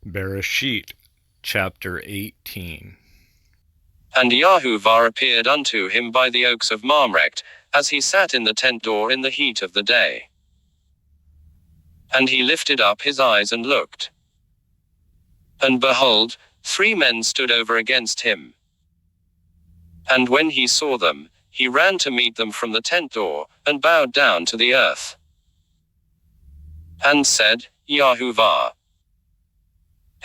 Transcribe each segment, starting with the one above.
Bereshit, chapter 18. And Yahuwah appeared unto him by the oaks of Mamre, as he sat in the tent door in the heat of the day. And he lifted up his eyes and looked. And behold, 3 men stood over against him. And when he saw them, he ran to meet them from the tent door, and bowed down to the earth. And said, Yahuwah,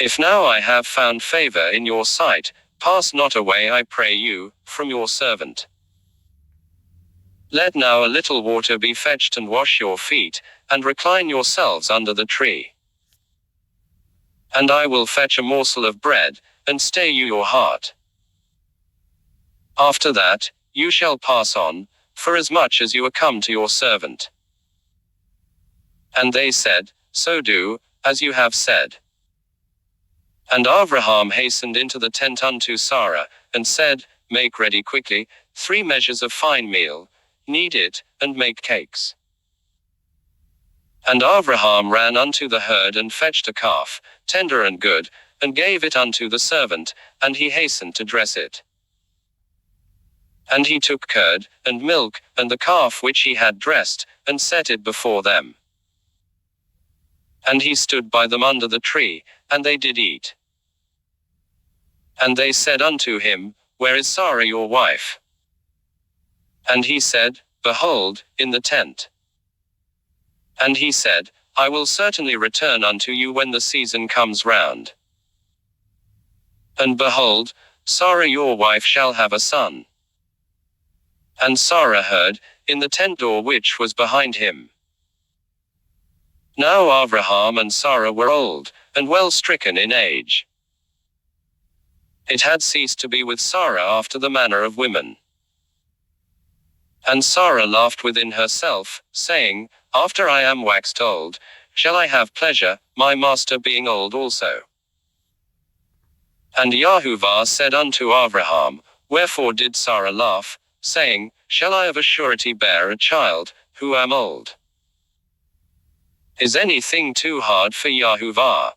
if now I have found favor in your sight, pass not away, I pray you, from your servant. Let now a little water be fetched, and wash your feet, and recline yourselves under the tree. And I will fetch a morsel of bread, and stay you your heart. After that, you shall pass on, for as much as you are come to your servant. And they said, so do, as you have said. And Abraham hastened into the tent unto Sarah, and said, make ready quickly 3 measures of fine meal, knead it, and make cakes. And Abraham ran unto the herd, and fetched a calf, tender and good, and gave it unto the servant, and he hastened to dress it. And he took curd, and milk, and the calf which he had dressed, and set it before them. And he stood by them under the tree, and they did eat. And they said unto him, where is Sarah your wife? And he said, behold, in the tent. And he said, I will certainly return unto you when the season comes round. And behold, Sarah your wife shall have a son. And Sarah heard, in the tent door which was behind him. Now Abraham and Sarah were old, and well stricken in age. It had ceased to be with Sarah after the manner of women. And Sarah laughed within herself, saying, after I am waxed old, shall I have pleasure, my master being old also? And Yahuwah said unto Abraham, wherefore did Sarah laugh, saying, shall I of a surety bear a child, who am old? Is anything too hard for Yahuwah?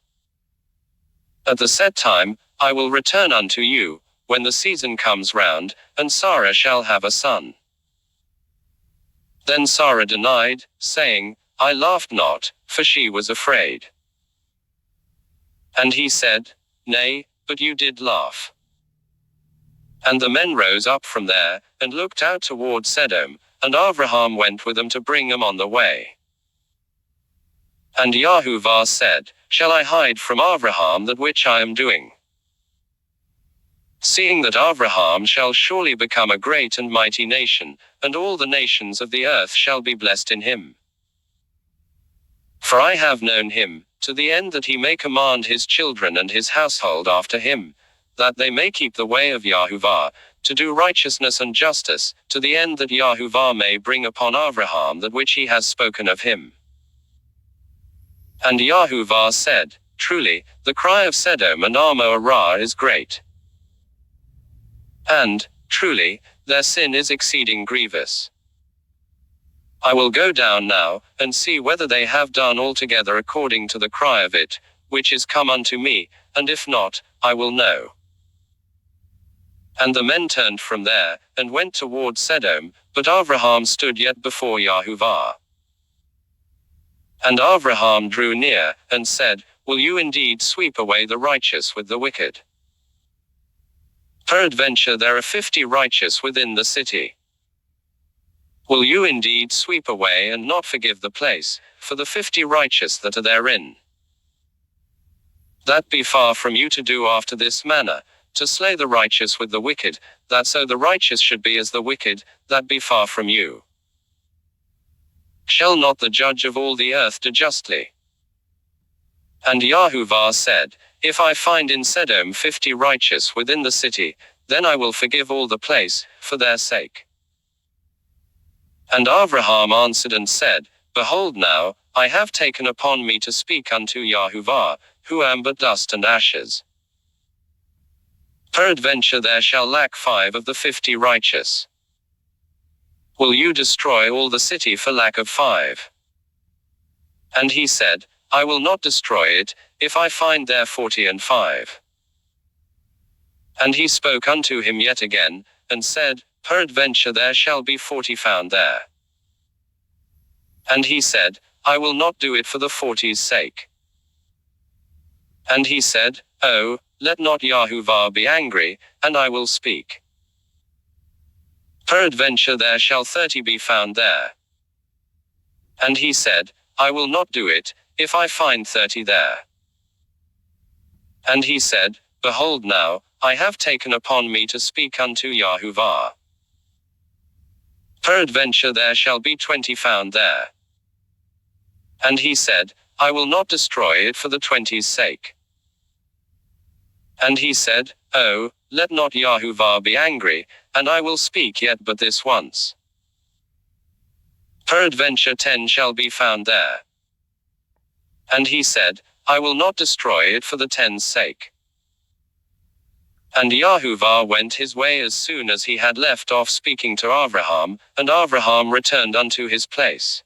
At the set time, I will return unto you, when the season comes round, and Sarah shall have a son. Then Sarah denied, saying, I laughed not, for she was afraid. And he said, nay, but you did laugh. And the men rose up from there, and looked out toward Sodom, and Abraham went with them to bring them on the way. And Yahuwah said, shall I hide from Abraham that which I am doing? Seeing that Abraham shall surely become a great and mighty nation, and all the nations of the earth shall be blessed in him. For I have known him, to the end that he may command his children and his household after him, that they may keep the way of Yahuwah, to do righteousness and justice, to the end that Yahuwah may bring upon Abraham that which he has spoken of him. And Yahuwah said, truly, the cry of Sodom and Amora is great. And, truly, their sin is exceeding grievous. I will go down now, and see whether they have done altogether according to the cry of it, which is come unto me, and if not, I will know. And the men turned from there, and went toward Sodom, but Abraham stood yet before Yahuwah. And Abraham drew near, and said, will you indeed sweep away the righteous with the wicked? Peradventure there are 50 righteous within the city. Will you indeed sweep away and not forgive the place, for the 50 righteous that are therein? That be far from you to do after this manner, to slay the righteous with the wicked, that so the righteous should be as the wicked, that be far from you. Shall not the judge of all the earth do justly? And Yahuwah said, if I find in Sodom 50 righteous within the city, then I will forgive all the place, for their sake. And Abraham answered and said, behold now, I have taken upon me to speak unto Yahuwah, who am but dust and ashes. Peradventure there shall lack 5 of the 50 righteous. Will you destroy all the city for lack of 5? And he said, I will not destroy it, if I find there 45. And he spoke unto him yet again, and said, Peradventure there shall be 40 found there. And he said, I will not do it for the 40's sake. And he said, Oh, let not Yahuwah be angry, and I will speak. Peradventure there shall 30 be found there. And he said, I will not do it, if I find 30 there. And he said, Behold now, I have taken upon me to speak unto Yahuwah. Peradventure there shall be 20 found there. And he said, I will not destroy it for the 20's sake. And he said, Oh, let not Yahuwah be angry, and I will speak yet but this once. Peradventure 10 shall be found there. And he said, I will not destroy it for the 10's sake. And Yahuwah went his way as soon as he had left off speaking to Avraham, and Avraham returned unto his place.